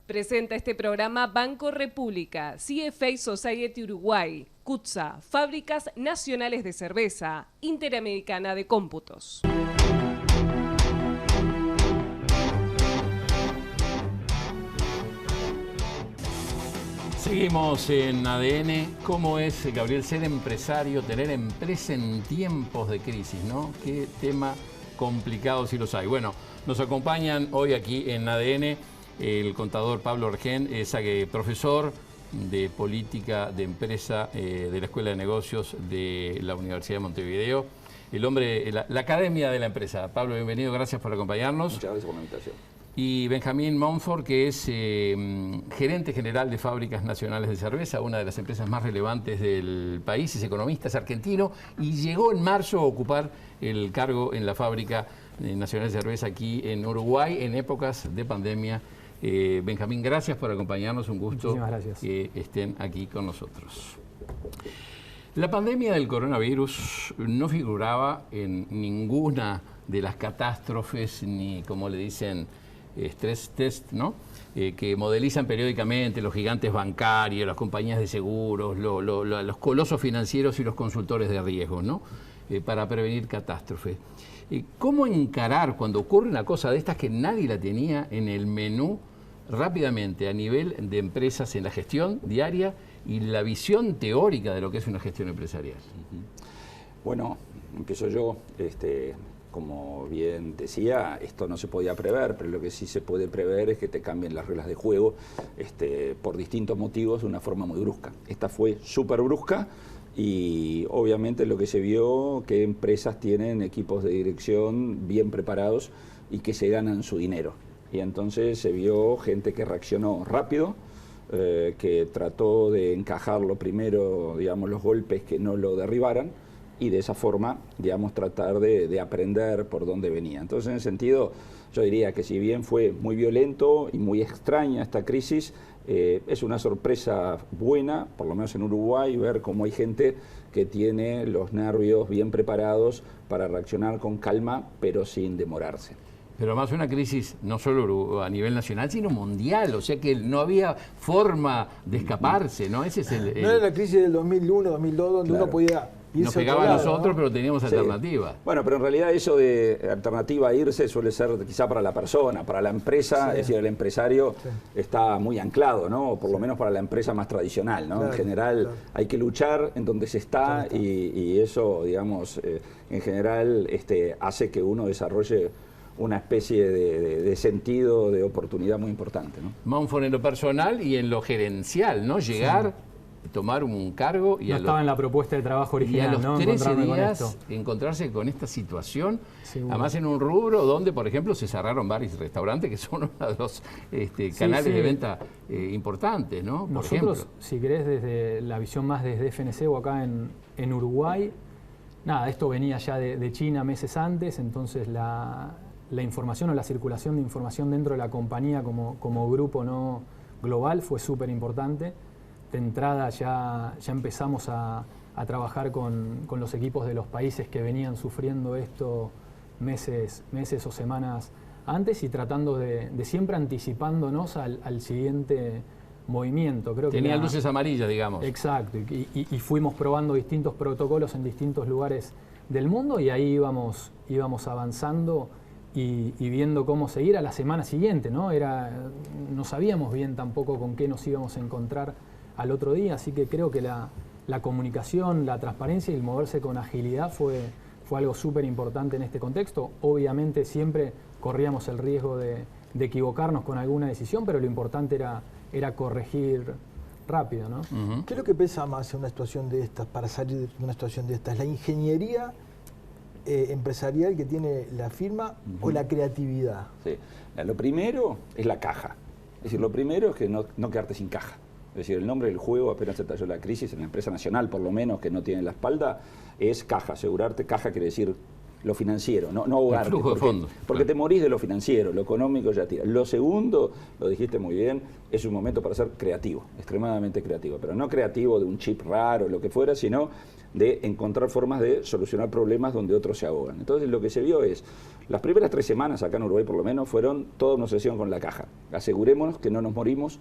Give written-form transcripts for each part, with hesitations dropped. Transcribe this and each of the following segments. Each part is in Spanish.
Presenta este programa Banco República, CFA Society Uruguay, CUTSA, Fábricas Nacionales de Cerveza, Interamericana de Cómputos. Seguimos en ADN. ¿Cómo es, Gabriel, ser empresario, tener empresa en tiempos de crisis, ¿no? Qué tema complicado si los hay. Bueno, nos acompañan hoy aquí en ADN el contador Pablo Argen, es profesor de política de empresa de la Escuela de Negocios de la Universidad de Montevideo. El hombre, la academia de la empresa. Pablo, bienvenido, gracias por acompañarnos. Muchas gracias por la invitación. Y Benjamín Montfort, que es gerente general de Fábricas Nacionales de Cerveza, una de las empresas más relevantes del país, es economista, es argentino y llegó en marzo a ocupar el cargo en la Fábrica Nacional de Cerveza aquí en Uruguay en épocas de pandemia. Benjamín, gracias por acompañarnos, un gusto que estén aquí con nosotros. La pandemia del coronavirus no figuraba en ninguna de las catástrofes ni, como le dicen, stress test, ¿no? Que modelizan periódicamente los gigantes bancarios, las compañías de seguros, los colosos financieros y los consultores de riesgos, ¿no? Para prevenir catástrofes. ¿Cómo encarar cuando ocurre una cosa de estas que nadie la tenía en el menú rápidamente a nivel de empresas en la gestión diaria y la visión teórica de lo que es una gestión empresarial? Bueno, empiezo yo. Como bien decía, esto no se podía prever, pero lo que sí se puede prever es que te cambien las reglas de juego por distintos motivos de una forma muy brusca. Esta fue súper brusca y obviamente lo que se vio que empresas tienen equipos de dirección bien preparados y que se ganan su dinero. Y entonces se vio gente que reaccionó rápido, que trató de encajarlo primero, digamos, los golpes que no lo derribaran, y de esa forma, digamos, tratar de aprender por dónde venía. Entonces, en ese sentido, yo diría que si bien fue muy violento y muy extraña esta crisis, es una sorpresa buena, por lo menos en Uruguay, ver cómo hay gente que tiene los nervios bien preparados para reaccionar con calma, pero sin demorarse. Pero además una crisis no solo a nivel nacional, sino mundial, o sea que no había forma de escaparse, ¿no? Ese es No era la crisis del 2001, 2002, donde uno podía irse. Nos pegaba a nosotros, ¿no? Pero teníamos alternativas. Bueno, pero en realidad eso de alternativa a irse suele ser quizá para la persona, para la empresa, es decir, el empresario está muy anclado, ¿no? O por lo menos para la empresa más tradicional, ¿no? Claro, en general hay que luchar en donde se está, y eso, digamos, en general hace que uno desarrolle una especie de sentido, de oportunidad muy importante, ¿no? Montfort en lo personal y en lo gerencial, ¿no? Llegar, tomar un cargo y no estaba en la propuesta de trabajo original, y a los 13 días encontrarse con esta situación, además en un rubro donde, por ejemplo, se cerraron bares y restaurantes, que son uno de los canales de venta importantes, ¿no? Por nosotros, ejemplo, si querés, desde la visión más desde FNC o acá en Uruguay, nada, esto venía ya de China meses antes, entonces la información o la circulación de información dentro de la compañía como grupo no global fue súper importante. De entrada ya empezamos a trabajar con los equipos de los países que venían sufriendo esto meses o semanas antes y tratando de siempre anticipándonos al siguiente movimiento. Creo tenía luces amarillas, digamos. Exacto, y fuimos probando distintos protocolos en distintos lugares del mundo y ahí íbamos avanzando y viendo cómo seguir a la semana siguiente, ¿no? No sabíamos bien tampoco con qué nos íbamos a encontrar al otro día, así que creo que la comunicación, la transparencia y el moverse con agilidad fue algo súper importante en este contexto. Obviamente siempre corríamos el riesgo de equivocarnos con alguna decisión, pero lo importante era corregir rápido, ¿no? ¿Qué es lo que pesa más en una situación de estas, para salir de una situación de estas? ¿La ingeniería empresarial que tiene la firma o la creatividad? Sí. Lo primero es la caja. Es decir, lo primero es que no quedarte sin caja. Es decir, el nombre del juego, apenas se estalló la crisis, en la empresa nacional por lo menos, que no tiene la espalda, es caja. Asegurarte caja quiere decir lo financiero, no ahogarte. El flujo de fondos. Porque te morís de lo financiero, lo económico ya tira. Lo segundo, lo dijiste muy bien, es un momento para ser creativo, extremadamente creativo. Pero no creativo de un chip raro, lo que fuera, sino de encontrar formas de solucionar problemas donde otros se ahogan. Entonces lo que se vio es, las primeras 3 semanas, acá en Uruguay por lo menos, fueron toda una sesión con la caja. Asegurémonos que no nos morimos.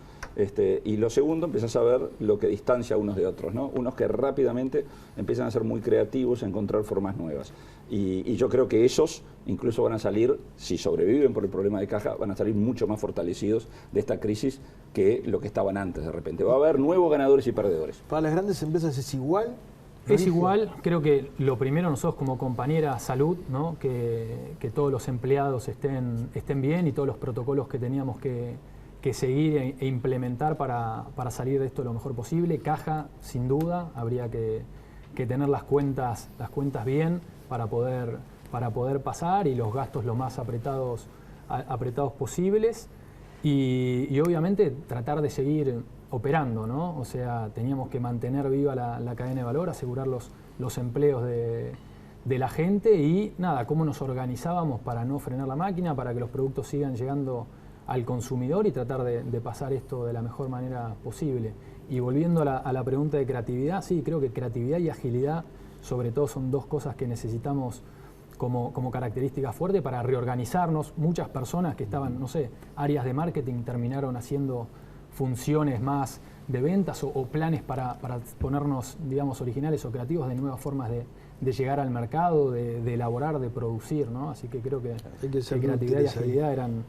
Y lo segundo, empezás a ver lo que distancia unos de otros, ¿no? Unos que rápidamente empiezan a ser muy creativos, a encontrar formas nuevas. Y yo creo que esos incluso van a salir, si sobreviven por el problema de caja, van a salir mucho más fortalecidos de esta crisis que lo que estaban antes de repente. Va a haber nuevos ganadores y perdedores. ¿Para las grandes empresas es igual? Es igual, creo que lo primero nosotros como compañera salud, ¿no? que todos los empleados estén bien y todos los protocolos que teníamos que seguir e implementar para salir de esto lo mejor posible. Caja, sin duda, habría que tener las cuentas bien para poder pasar y los gastos lo más apretados posibles y obviamente tratar de seguir operando, ¿no? O sea, teníamos que mantener viva la cadena de valor, asegurar los empleos de la gente y nada, cómo nos organizábamos para no frenar la máquina, para que los productos sigan llegando al consumidor y tratar de pasar esto de la mejor manera posible. Y volviendo a la pregunta de creatividad, sí, creo que creatividad y agilidad sobre todo son 2 cosas que necesitamos como características fuertes para reorganizarnos. Muchas personas que estaban, no sé, áreas de marketing terminaron haciendo funciones más de ventas o planes para ponernos, digamos, originales o creativos de nuevas formas de llegar al mercado, de elaborar, de producir, ¿no? Así que creo que creatividad y agilidad eran...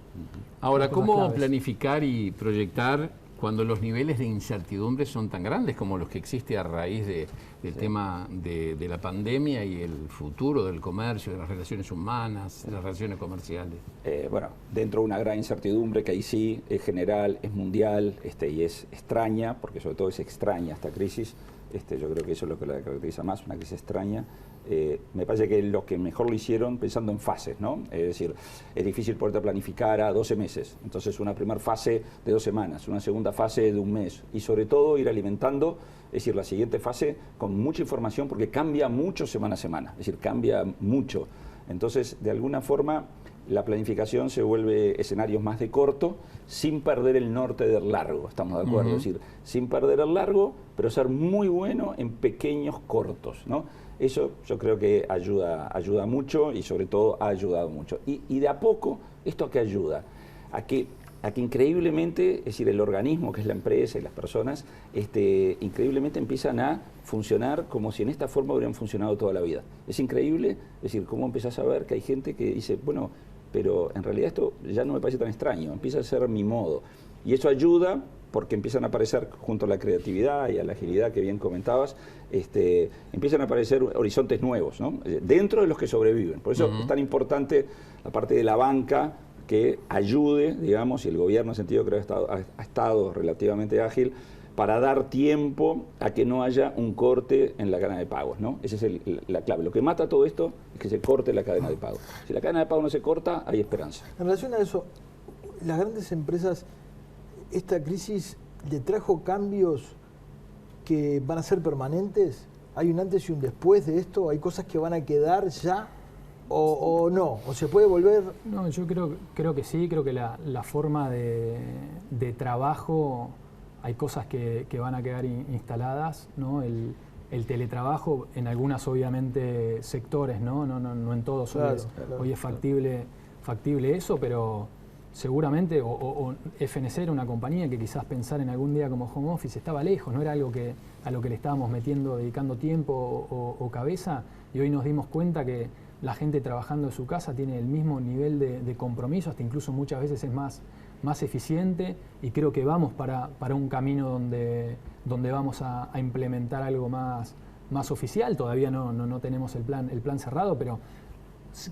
Ahora, ¿cómo claves. Planificar y proyectar cuando los niveles de incertidumbre son tan grandes como los que existe a raíz del tema de la pandemia y el futuro del comercio, de las relaciones humanas, de las relaciones comerciales? Bueno, dentro de una gran incertidumbre que ahí sí es general, es mundial y es extraña, porque sobre todo es extraña esta crisis, yo creo que eso es lo que la caracteriza más, una crisis extraña. Me parece que los que mejor lo hicieron pensando en fases, ¿no? Es decir, es difícil poder planificar a 12 meses, entonces una primera fase de 2 semanas, una segunda fase de 1 mes y sobre todo ir alimentando, es decir, la siguiente fase con mucha información porque cambia mucho semana a semana, es decir, cambia mucho. Entonces, de alguna forma, la planificación se vuelve escenarios más de corto, sin perder el norte del largo, estamos de acuerdo, es decir, sin perder el largo, pero ser muy bueno en pequeños cortos, ¿no? Eso yo creo que ayuda mucho y sobre todo ha ayudado mucho. Y de a poco, ¿esto a qué ayuda? A que increíblemente, es decir, el organismo que es la empresa y las personas, increíblemente empiezan a funcionar como si en esta forma hubieran funcionado toda la vida. Es increíble, es decir, cómo empezás a ver que hay gente que dice, bueno, pero en realidad esto ya no me parece tan extraño, empieza a ser mi modo. Y eso ayuda porque empiezan a aparecer, junto a la creatividad y a la agilidad que bien comentabas, empiezan a aparecer horizontes nuevos, ¿no? Dentro de los que sobreviven. Por eso es tan importante la parte de la banca que ayude, digamos, y el gobierno en sentido creo que ha estado relativamente ágil para dar tiempo a que no haya un corte en la cadena de pagos, ¿no? Esa es la clave. Lo que mata todo esto es que se corte la cadena de pagos. Si la cadena de pagos no se corta, hay esperanza. En relación a eso, las grandes empresas, ¿esta crisis le trajo cambios que van a ser permanentes? ¿Hay un antes y un después de esto? ¿Hay cosas que van a quedar ya o no? ¿O se puede volver? No, yo creo que sí, creo que la forma de trabajo, hay cosas que van a quedar instaladas, ¿no? El teletrabajo, en algunas obviamente sectores, no en todos hoy es factible eso, pero seguramente, o FNC era una compañía que quizás pensar en algún día como home office estaba lejos, no era algo a lo que le estábamos dedicando tiempo o cabeza, y hoy nos dimos cuenta que la gente trabajando en su casa tiene el mismo nivel de compromiso, hasta incluso muchas veces es más eficiente, y creo que vamos para un camino donde vamos a implementar algo más oficial. Todavía no tenemos el plan cerrado, pero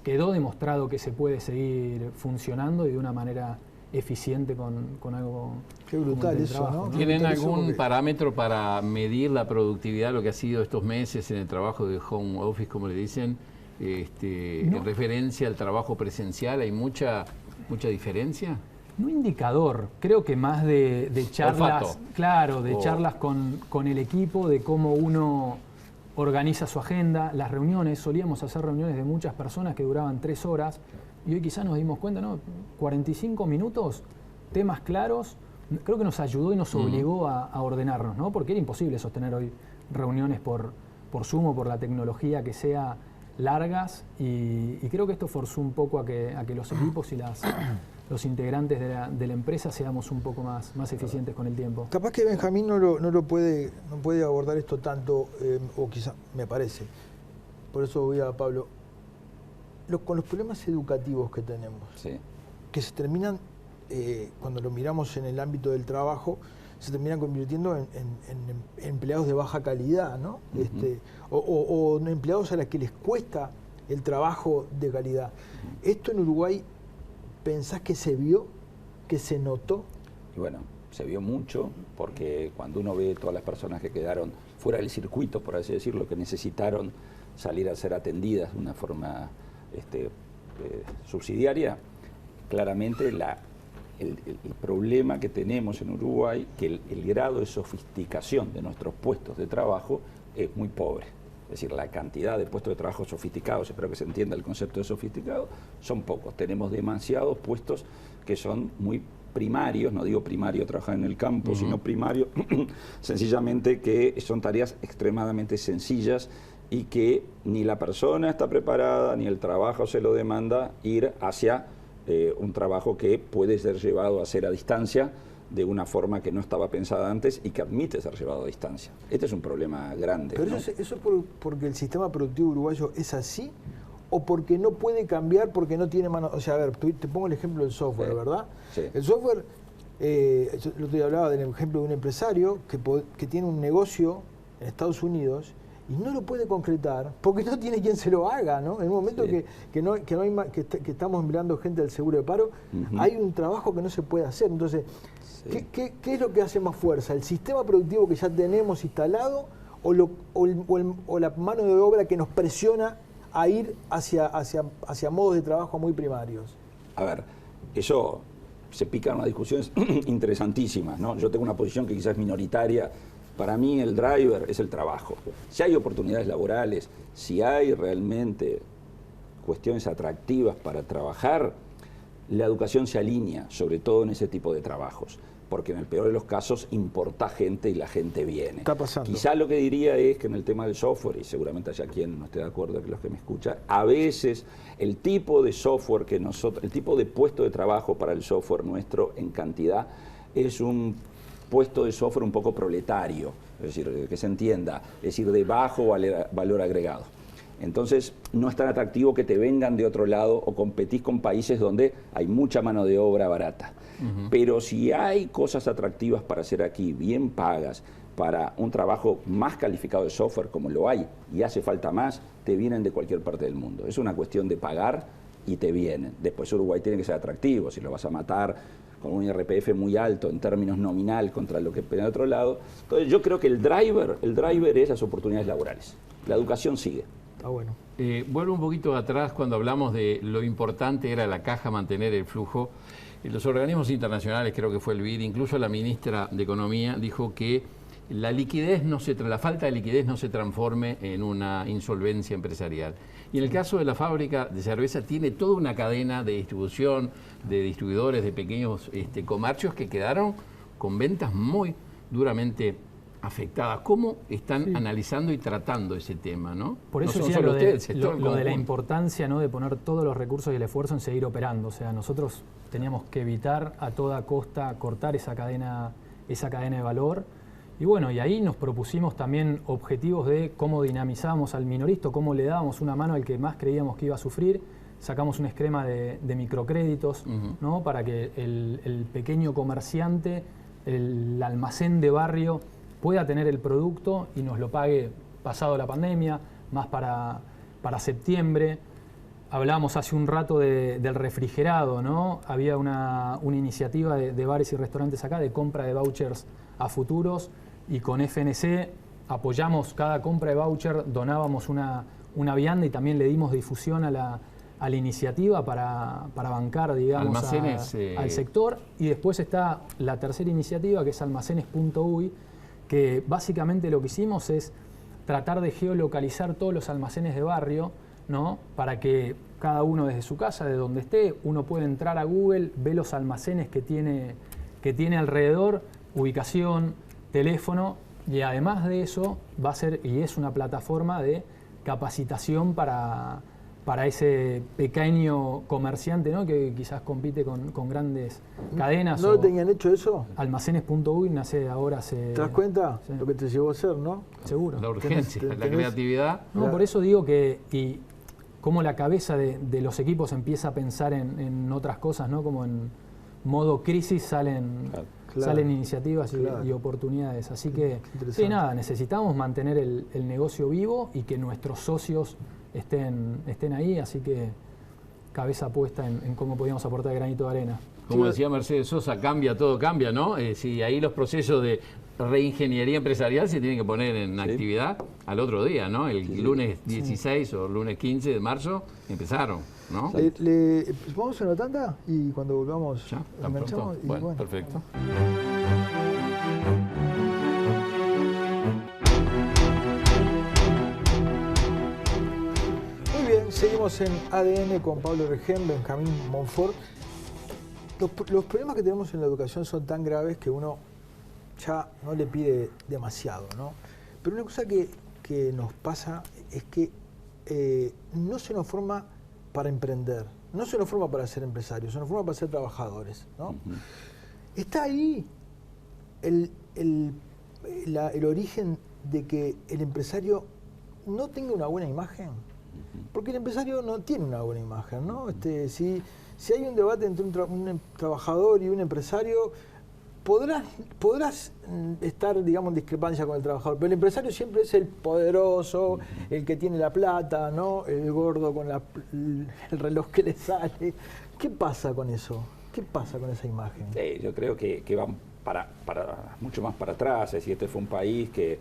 quedó demostrado que se puede seguir funcionando y de una manera eficiente con algo. Qué brutal eso, ¿no? ¿Tienen algún parámetro para medir la productividad, lo que ha sido estos meses en el trabajo de home office, como le dicen, en referencia al trabajo presencial? ¿Hay mucha diferencia? No indicador, creo que más de charlas, Olfato. claro, de charlas con el equipo, de cómo uno organiza su agenda, las reuniones, solíamos hacer reuniones de muchas personas que duraban 3 horas y hoy quizás nos dimos cuenta, ¿no? 45 minutos, temas claros, creo que nos ayudó y nos obligó a ordenarnos, ¿no? Porque era imposible sostener hoy reuniones por Zoom o por la tecnología que sea largas y creo que esto forzó un poco a que los equipos y los integrantes de la empresa seamos un poco más eficientes con el tiempo. Capaz que Benjamín no puede abordar esto tanto, o quizá me parece. Por eso voy a Pablo. Con los problemas educativos que tenemos, Sí. que se terminan, cuando lo miramos en el ámbito del trabajo, se terminan convirtiendo en empleados de baja calidad, ¿no? O empleados a los que les cuesta el trabajo de calidad. Esto en Uruguay, ¿pensás que se vio, que se notó? Y bueno, se vio mucho porque cuando uno ve todas las personas que quedaron fuera del circuito, por así decirlo, que necesitaron salir a ser atendidas de una forma subsidiaria, claramente el problema que tenemos en Uruguay, que el grado de sofisticación de nuestros puestos de trabajo es muy pobre. Es decir, la cantidad de puestos de trabajo sofisticados, espero que se entienda el concepto de sofisticado, son pocos. Tenemos demasiados puestos que son muy primarios, no digo primario trabajar en el campo, sino primario, sencillamente que son tareas extremadamente sencillas y que ni la persona está preparada, ni el trabajo se lo demanda ir hacia un trabajo que puede ser llevado a hacer a distancia de una forma que no estaba pensada antes y que admite ser llevado a distancia. Este es un problema grande. Pero ¿no? eso es porque el sistema productivo uruguayo es así, o porque no puede cambiar, porque no tiene mano. O sea, a ver, te pongo el ejemplo del software, ¿verdad? Sí. El software, yo el otro día hablaba del ejemplo de un empresario que tiene un negocio en Estados Unidos y no lo puede concretar porque no tiene quien se lo haga, ¿no? En un momento que estamos mirando gente del seguro de paro, hay un trabajo que no se puede hacer. Entonces, ¿qué es lo que hace más fuerza? ¿El sistema productivo que ya tenemos instalado o la mano de obra que nos presiona a ir hacia modos de trabajo muy primarios? A ver, eso se pica en unas discusiones interesantísimas, ¿no? Yo tengo una posición que quizás es minoritaria. Para mí el driver es el trabajo. Si hay oportunidades laborales, si hay realmente cuestiones atractivas para trabajar, la educación se alinea, sobre todo en ese tipo de trabajos, porque en el peor de los casos importa gente y la gente viene. Está pasando. Quizá lo que diría es que en el tema del software, y seguramente haya quien no esté de acuerdo, que los que me escuchan, a veces el tipo de software que nosotros, el tipo de puesto de trabajo para el software nuestro en cantidad es un puesto de software un poco proletario, es decir, que se entienda, es decir, de bajo valor agregado. Entonces, no es tan atractivo que te vengan de otro lado o competís con países donde hay mucha mano de obra barata. Pero si hay cosas atractivas para hacer aquí, bien pagas, para un trabajo más calificado de software, como lo hay, y hace falta más, te vienen de cualquier parte del mundo. Es una cuestión de pagar y te vienen. Después Uruguay tiene que ser atractivo, si lo vas a matar con un IRPF muy alto en términos nominal contra lo que pide de otro lado. Entonces yo creo que el driver es las oportunidades laborales. La educación sigue. Está bueno. Vuelvo un poquito atrás cuando hablamos de lo importante era la caja mantener el flujo. Los organismos internacionales, creo que fue el BID, incluso la ministra de Economía dijo que la falta de liquidez no se transforme en una insolvencia empresarial. Y en el caso de la fábrica de cerveza tiene toda una cadena de distribución, de distribuidores, de pequeños comercios que quedaron con ventas muy duramente afectadas. ¿Cómo están analizando y tratando ese tema, no? Por eso no decía solo lo ustedes, el sector de la conjunto. importancia, ¿no?, de poner todos los recursos y el esfuerzo en seguir operando. O sea, nosotros teníamos que evitar a toda costa cortar esa cadena de valor. Y bueno, y ahí nos propusimos también objetivos de cómo dinamizábamos al minorista, cómo le dábamos una mano al que más creíamos que iba a sufrir. Sacamos un esquema de microcréditos, ¿no?, para que el pequeño comerciante, el almacén de barrio, pueda tener el producto y nos lo pague pasado la pandemia, más para septiembre. Hablábamos hace un rato del refrigerado, ¿no? Había una iniciativa de bares y restaurantes acá de compra de vouchers a futuros y con FNC apoyamos cada compra de voucher, donábamos una vianda y también le dimos difusión a la iniciativa para bancar, digamos, al sector. Y después está la tercera iniciativa, que es almacenes.uy, que básicamente lo que hicimos es tratar de geolocalizar todos los almacenes de barrio, ¿no? Para que cada uno desde su casa, de donde esté, uno puede entrar a Google, ve los almacenes que tiene alrededor, ubicación, teléfono, y además de eso va a ser, y es una plataforma de capacitación para ese pequeño comerciante, ¿no? Que quizás compite con grandes cadenas. ¿No lo tenían hecho eso? Almacenes.uy nace ahora hace... ¿Te das cuenta? Sí. Lo que te llevó a hacer, ¿no? Seguro. La urgencia, la tenés- creatividad. No, por eso digo que y cómo la cabeza de los equipos empieza a pensar en otras cosas, ¿no? Como en modo crisis salen iniciativas y oportunidades. Así que, interesante. sí, nada, necesitamos mantener el negocio vivo y que nuestros socios estén ahí, así que cabeza puesta en cómo podíamos aportar granito de arena. Como decía Mercedes Sosa, todo cambia, ¿no? Sí, ahí los procesos de reingeniería empresarial se tienen que poner en actividad al otro día, ¿no? El lunes 16 o lunes 15 de marzo empezaron, ¿no? Vamos a una tanda y cuando volvamos ¿Ya? ¿Tan enganchamos. pronto? Y Bueno, perfecto. Muy bien, seguimos en ADN con Pablo Regén, Benjamín Monfort. Los problemas que tenemos en la educación son tan graves que uno ya no le pide demasiado, ¿no? Pero una cosa que nos pasa es que no se nos forma para emprender, no se nos forma para ser empresarios, se nos forma para ser trabajadores, ¿no? Está ahí el origen de que el empresario no tenga una buena imagen, porque el empresario no tiene una buena imagen, ¿no? Si hay un debate entre un trabajador y un empresario, podrás estar, digamos, en discrepancia con el trabajador, pero el empresario siempre es el poderoso, el que tiene la plata, ¿no? El gordo con el reloj que le sale. ¿Qué pasa con eso? ¿Qué pasa con esa imagen? Sí, yo creo que van mucho más para atrás. Es decir, este fue un país que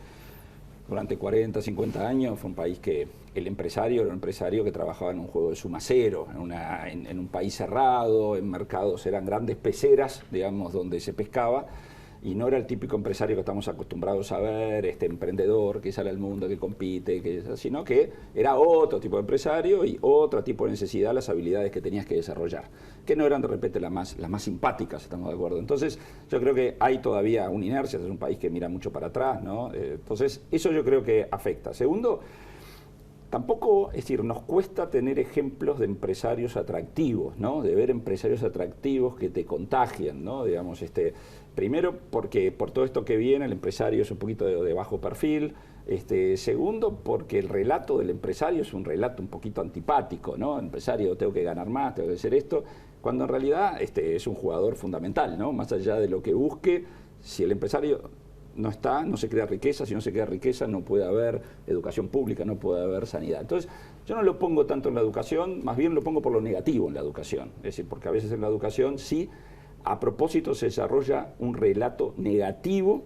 durante 40, 50 años fue un país que el empresario era un empresario que trabajaba en un juego de suma cero, en un país cerrado, en mercados, eran grandes peceras, digamos, donde se pescaba, y no era el típico empresario que estamos acostumbrados a ver, este emprendedor que sale al mundo, que compite, sino que era otro tipo de empresario y otro tipo de necesidad, las habilidades que tenías que desarrollar, que no eran de repente las más simpáticas, estamos de acuerdo. Entonces, yo creo que hay todavía una inercia, es un país que mira mucho para atrás, ¿no? Entonces, eso yo creo que afecta. Segundo, tampoco, es decir, nos cuesta tener ejemplos de empresarios atractivos, ¿no? De ver empresarios atractivos que te contagian, ¿no? Digamos, primero, porque por todo esto que viene, el empresario es un poquito de bajo perfil. Segundo, porque el relato del empresario es un relato un poquito antipático, ¿no? El empresario, tengo que ganar más, tengo que hacer esto, cuando en realidad es un jugador fundamental, ¿no? Más allá de lo que busque, si el empresario no se crea riqueza, si no se crea riqueza no puede haber educación pública, no puede haber sanidad. Entonces, yo no lo pongo tanto en la educación, más bien lo pongo por lo negativo en la educación. Es decir, porque a veces en la educación sí, a propósito se desarrolla un relato negativo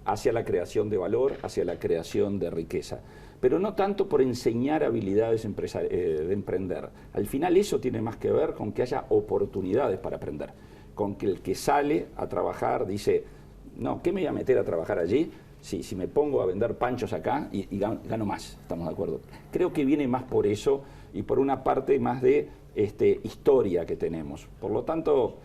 hacia la creación de valor, hacia la creación de riqueza. Pero no tanto por enseñar habilidades de emprender. Al final eso tiene más que ver con que haya oportunidades para aprender. Con que el que sale a trabajar dice, no, ¿qué me voy a meter a trabajar allí? Si me pongo a vender panchos acá y gano más, ¿estamos de acuerdo? Creo que viene más por eso y por una parte más de historia que tenemos. Por lo tanto,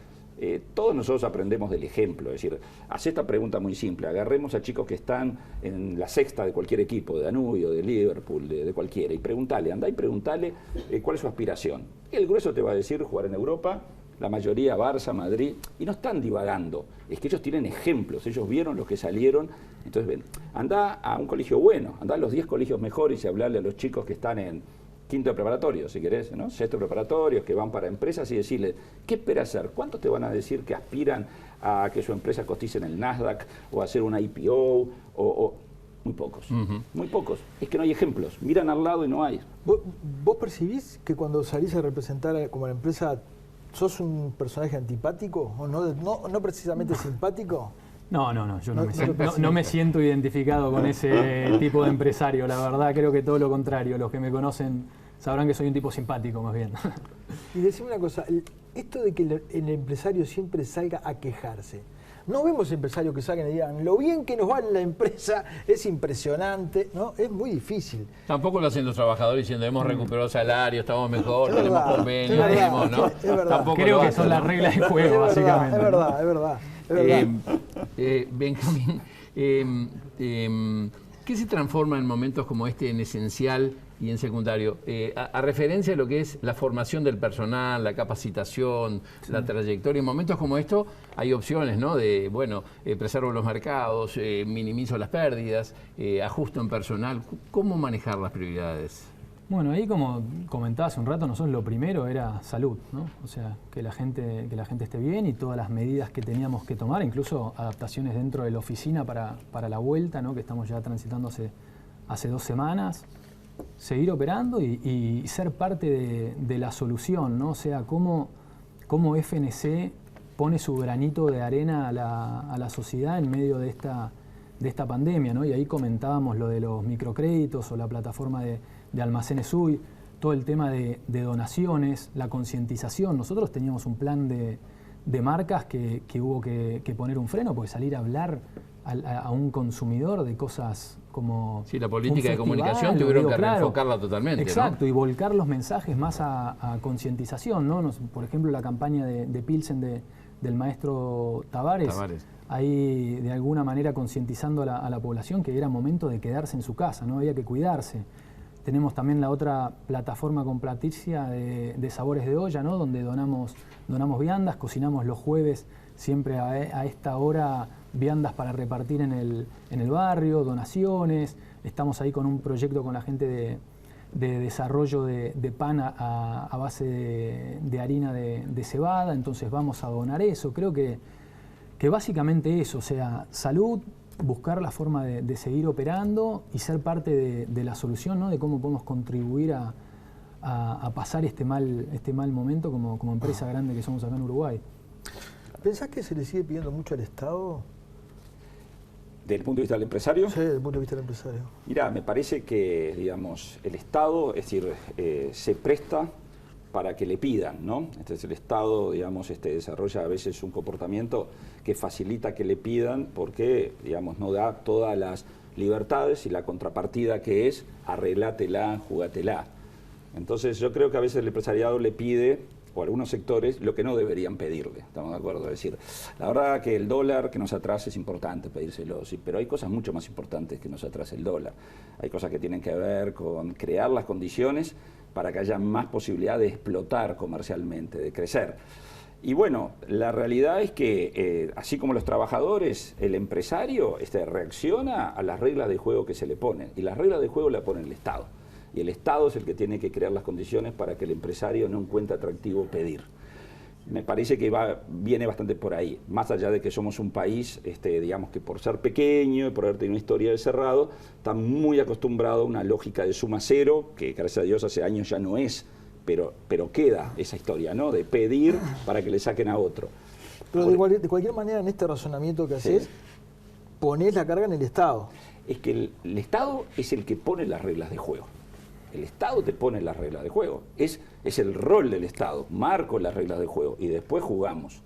todos nosotros aprendemos del ejemplo. Es decir, hace esta pregunta muy simple. Agarremos a chicos que están en la sexta de cualquier equipo, de Danubio, de Liverpool, de cualquiera, y preguntale, andá y preguntale cuál es su aspiración. Y el grueso te va a decir jugar en Europa, la mayoría Barça, Madrid, y no están divagando, es que ellos tienen ejemplos, ellos vieron los que salieron, entonces ven, andá a un colegio bueno, andá a los 10 colegios mejores y hablarle a los chicos que están en quinto de preparatorio, si querés, ¿no? Sexto de preparatorio, que van para empresas y decirles, ¿qué esperas hacer? ¿Cuántos te van a decir que aspiran a que su empresa cotice en el Nasdaq o a hacer una IPO? Muy pocos, muy pocos. Es que no hay ejemplos, miran al lado y no hay. ¿Vos percibís que cuando salís a representar como la empresa sos un personaje antipático o no precisamente simpático? No, yo no me siento identificado con ese tipo de empresario, la verdad, creo que todo lo contrario, los que me conocen sabrán que soy un tipo simpático más bien. Y decime una cosa, esto de que el empresario siempre salga a quejarse, No vemos empresarios que saquen y digan, lo bien que nos va en la empresa es impresionante, ¿no? Es muy difícil. Tampoco lo hacen los trabajadores diciendo hemos recuperado salario, estamos mejor, Es tenemos verdad, convenio, es verdad, tenemos, ¿no? es verdad. Tampoco Creo lo que hacen, son las ¿no? reglas del juego, básicamente. Es verdad, es verdad. Es verdad. Benjamín, ¿qué se transforma en momentos como este en esencial y en secundario? A referencia de lo que es la formación del personal, la capacitación, la trayectoria, en momentos como esto hay opciones, ¿no? De, bueno, preservo los mercados, minimizo las pérdidas, ajusto en personal. ¿Cómo manejar las prioridades? Bueno, ahí como comentaba hace un rato, nosotros lo primero era salud, ¿no? O sea, que la gente esté bien y todas las medidas que teníamos que tomar, incluso adaptaciones dentro de la oficina para la vuelta, ¿no? Que estamos ya transitando hace 2 semanas. Seguir operando y ser parte de la solución, ¿no? O sea, cómo FNC pone su granito de arena a la sociedad en medio de esta pandemia, ¿no? Y ahí comentábamos lo de los microcréditos o la plataforma de Almacenes UI, todo el tema de donaciones, la concientización. Nosotros teníamos un plan de marcas que hubo que poner un freno, porque salir a hablar a un consumidor de cosas como... Sí, la política de comunicación tuvieron que reenfocarla totalmente, exacto, ¿no? y volcar los mensajes más a concientización, ¿no? Por ejemplo, la campaña de Pilsen del maestro Tavares, ahí de alguna manera concientizando a la población que era momento de quedarse en su casa, ¿no? Había que cuidarse. Tenemos también la otra plataforma con Patricia de sabores de olla, ¿no? Donde donamos viandas, cocinamos los jueves siempre a esta hora viandas para repartir en el barrio, donaciones. Estamos ahí con un proyecto con la gente de desarrollo de pan a base de harina de cebada, entonces vamos a donar eso. Creo que básicamente eso, o sea, salud, buscar la forma de seguir operando y ser parte de la solución, ¿no? De cómo podemos contribuir a pasar este mal momento como empresa grande que somos acá en Uruguay. ¿Pensás que se le sigue pidiendo mucho al Estado? ¿Desde el punto de vista del empresario? Sí, desde el punto de vista del empresario. Mirá, me parece que, digamos, el Estado, es decir, se presta para que le pidan, ¿no? Entonces el Estado, digamos, desarrolla a veces un comportamiento que facilita que le pidan porque, digamos, no da todas las libertades y la contrapartida que es arreglátela, jugátela. Entonces yo creo que a veces el empresariado le pide, o algunos sectores, lo que no deberían pedirle, ¿estamos de acuerdo? Es decir, la verdad que el dólar que nos atrase es importante pedírselo, sí, pero hay cosas mucho más importantes que nos atrase el dólar. Hay cosas que tienen que ver con crear las condiciones para que haya más posibilidad de explotar comercialmente, de crecer. Y bueno, la realidad es que, así como los trabajadores, el empresario reacciona a las reglas de juego que se le ponen, y las reglas de juego las pone el Estado. Y el Estado es el que tiene que crear las condiciones para que el empresario no encuentre atractivo pedir. Me parece que viene bastante por ahí, más allá de que somos un país, digamos que por ser pequeño y por haber tenido una historia de cerrado, está muy acostumbrado a una lógica de suma cero, que gracias a Dios hace años ya no es, pero queda esa historia, ¿no? De pedir para que le saquen a otro. Pero de cualquier manera, en este razonamiento que haces, ponés la carga en el Estado. Es que el Estado es el que pone las reglas de juego. El Estado te pone las reglas de juego. Es el rol del Estado. Marco las reglas de juego y después jugamos.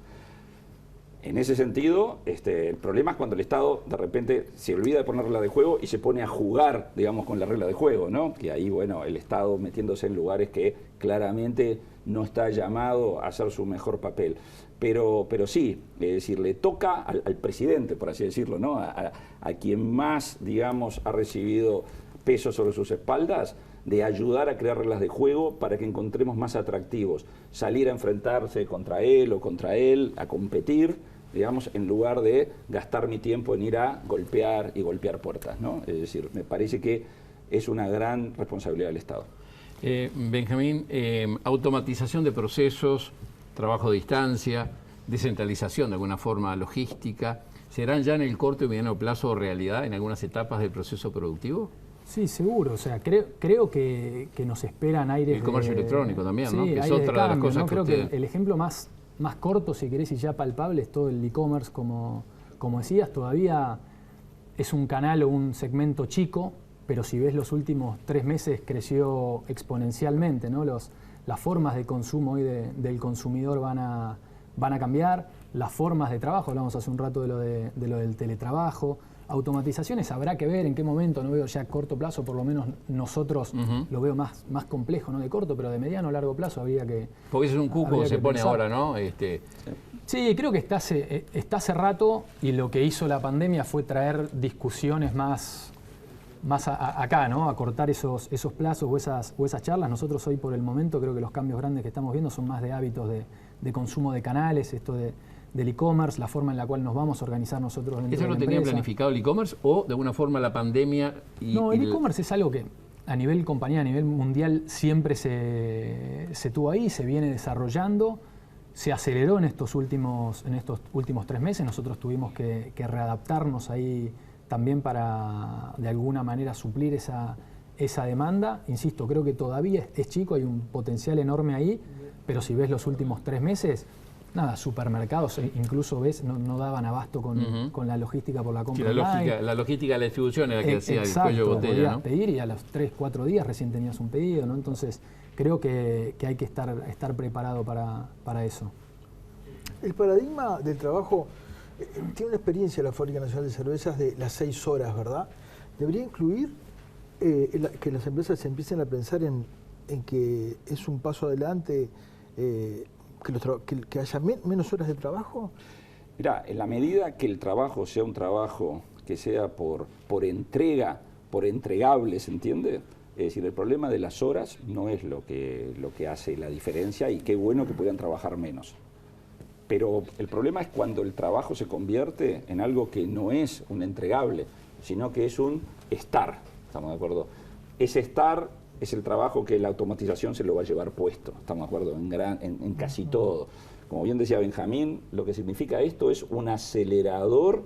En ese sentido, el problema es cuando el Estado de repente se olvida de poner reglas de juego y se pone a jugar, digamos, con las reglas de juego, ¿no? Que ahí, bueno, el Estado metiéndose en lugares que claramente no está llamado a hacer su mejor papel. Pero sí, es decir, le toca al presidente, por así decirlo, ¿no? A quien más, digamos, ha recibido peso sobre sus espaldas, de ayudar a crear reglas de juego para que encontremos más atractivos, salir a enfrentarse contra él o contra él, a competir, digamos, en lugar de gastar mi tiempo en ir a golpear y golpear puertas, ¿no? Es decir, me parece que es una gran responsabilidad del Estado. Benjamín, automatización de procesos, trabajo a distancia, descentralización de alguna forma logística, ¿serán ya en el corto y mediano plazo realidad en algunas etapas del proceso productivo? Sí, seguro. O sea, creo que nos esperan aires. El comercio electrónico también, sí, ¿no? Que es otra de las cosas, ¿no? Creo que el ejemplo más corto, si querés, y ya palpable, es todo el e-commerce, como decías. Todavía es un canal o un segmento chico, pero si ves los últimos 3 meses creció exponencialmente, ¿no? Las formas de consumo hoy del consumidor van a cambiar. las formas de trabajo, hablamos hace un rato de lo del teletrabajo. Automatizaciones habrá que ver en qué momento, no veo ya a corto plazo, por lo menos nosotros lo veo más complejo, no de corto, pero de mediano o largo plazo habría que... Porque ese es un cuco que se pone pensar. ahora, ¿no? Sí, creo que está hace rato, y lo que hizo la pandemia fue traer discusiones más acá, ¿no? Acortar esos plazos o esas charlas. Nosotros hoy por el momento creo que los cambios grandes que estamos viendo son más de hábitos de consumo de canales, esto del e-commerce, la forma en la cual nos vamos a organizar nosotros dentro ¿Eso de la lo tenía empresa. planificado el e-commerce o de alguna forma la pandemia? No, el e-commerce es algo que a nivel compañía, a nivel mundial, siempre se tuvo ahí, se viene desarrollando, se aceleró en estos últimos 3 meses. Nosotros tuvimos que readaptarnos ahí también para de alguna manera suplir esa demanda. Insisto, creo que todavía es chico, hay un potencial enorme ahí, pero si ves los últimos 3 meses, nada, supermercados incluso ves no daban abasto con la logística por la compra online. La logística de la distribución era la que hacía Exacto, el cuello de botella, podías ¿no? pedir y a los 3-4 días recién tenías un pedido, ¿no? Entonces creo que hay que estar preparado para eso. El paradigma del trabajo, tiene una experiencia la Fábrica Nacional de Cervezas de las 6 horas, ¿verdad? Debería incluir que las empresas se empiecen a pensar en que es un paso adelante, que haya menos horas de trabajo. Mirá, en la medida que el trabajo sea un trabajo que sea por entrega, por entregables, ¿entiende? Es decir, el problema de las horas no es lo que hace la diferencia, y qué bueno que puedan trabajar menos. Pero el problema es cuando el trabajo se convierte en algo que no es un entregable, sino que es un estar, ¿estamos de acuerdo? Ese estar es el trabajo que la automatización se lo va a llevar puesto, ¿estamos de acuerdo? En casi todo. Como bien decía Benjamín, lo que significa esto es un acelerador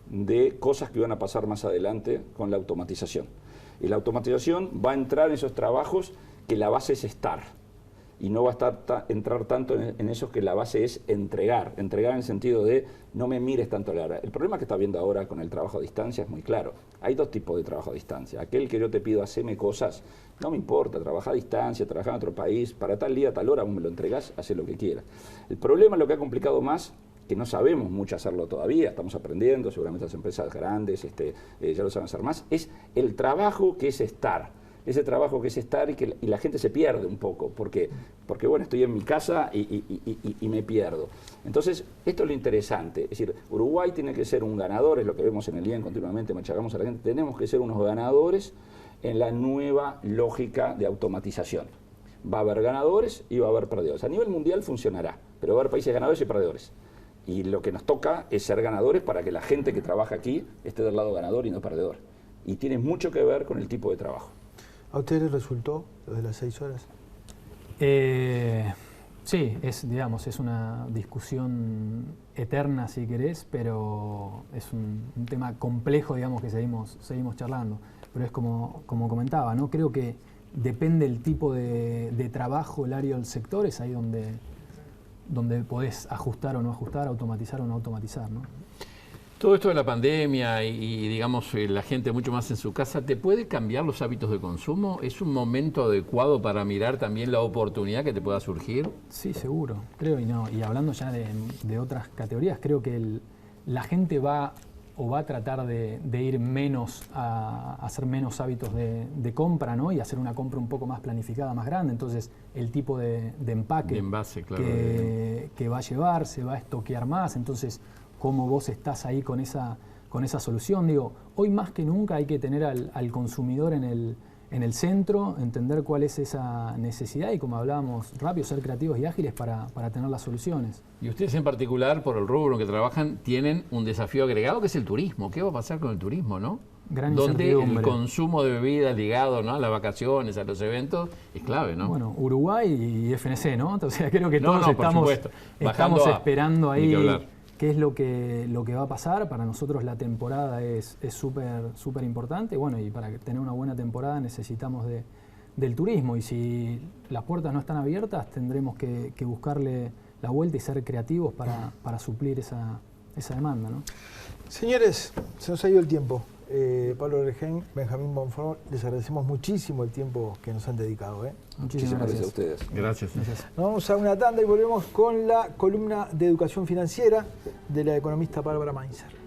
de cosas que van a pasar más adelante con la automatización. Y la automatización va a entrar en esos trabajos que la base es estar. Y no va a entrar tanto en esos que la base es entregar en el sentido de no me mires tanto a la hora. El problema que está viendo ahora con el trabajo a distancia es muy claro. Hay 2 tipos de trabajo a distancia. Aquel que yo te pido, haceme cosas, no me importa, trabajar a distancia, trabajar en otro país, para tal día, tal hora, vos me lo entregás, hacé lo que quieras. El problema, lo que ha complicado más, que no sabemos mucho hacerlo todavía, estamos aprendiendo, seguramente las empresas grandes ya lo saben hacer más, es el trabajo que es estar. Ese trabajo que es estar y la gente se pierde un poco, porque bueno, estoy en mi casa y me pierdo. Entonces, esto es lo interesante, es decir, Uruguay tiene que ser un ganador, es lo que vemos en el IEN continuamente, machacamos a la gente, tenemos que ser unos ganadores en la nueva lógica de automatización. Va a haber ganadores y va a haber perdedores. A nivel mundial funcionará, pero va a haber países ganadores y perdedores. Y lo que nos toca es ser ganadores para que la gente que trabaja aquí esté del lado ganador y no perdedor. Y tiene mucho que ver con el tipo de trabajo. ¿A ustedes les resultó lo de las 6 horas? Sí, es una discusión eterna, si querés, pero es un tema complejo, digamos, que seguimos charlando. Pero es como comentaba, ¿no? Creo que depende del tipo de trabajo, el área del sector, es ahí donde podés ajustar o no ajustar, automatizar o no automatizar, ¿no? Todo esto de la pandemia y digamos, la gente mucho más en su casa, ¿te puede cambiar los hábitos de consumo? ¿Es un momento adecuado para mirar también la oportunidad que te pueda surgir? Sí, seguro, creo, y hablando ya de otras categorías, creo que la gente va a tratar de ir menos a hacer menos hábitos de compra, ¿no? Y hacer una compra un poco más planificada, más grande. Entonces, el tipo de empaque De envase, claro, que va a llevar, se va a estoquear más. Entonces, cómo vos estás ahí con esa solución. Digo, hoy más que nunca hay que tener al consumidor en el centro, entender cuál es esa necesidad y, como hablábamos, rápido, ser creativos y ágiles para tener las soluciones. Y ustedes en particular, por el rubro en que trabajan, tienen un desafío agregado que es el turismo. ¿Qué va a pasar con el turismo, no? Gran donde incertidumbre. el consumo de bebidas ligado, ¿no?, a las vacaciones, a los eventos, es clave, ¿no? Bueno, Uruguay y FNC, ¿no? O sea, creo que todos por estamos supuesto. Bajando esperando ni que ahí hablar. qué es lo que va a pasar. Para nosotros la temporada es súper importante. Bueno, y para tener una buena temporada necesitamos del turismo. Y si las puertas no están abiertas, tendremos que buscarle la vuelta y ser creativos para suplir esa demanda, ¿no? Señores, se nos ha ido el tiempo. Pablo Regén, Benjamín Bonfort, les agradecemos muchísimo el tiempo que nos han dedicado. Muchísimas gracias a ustedes. Gracias. Nos vamos a una tanda y volvemos con la columna de educación financiera de la economista Bárbara Mainzer.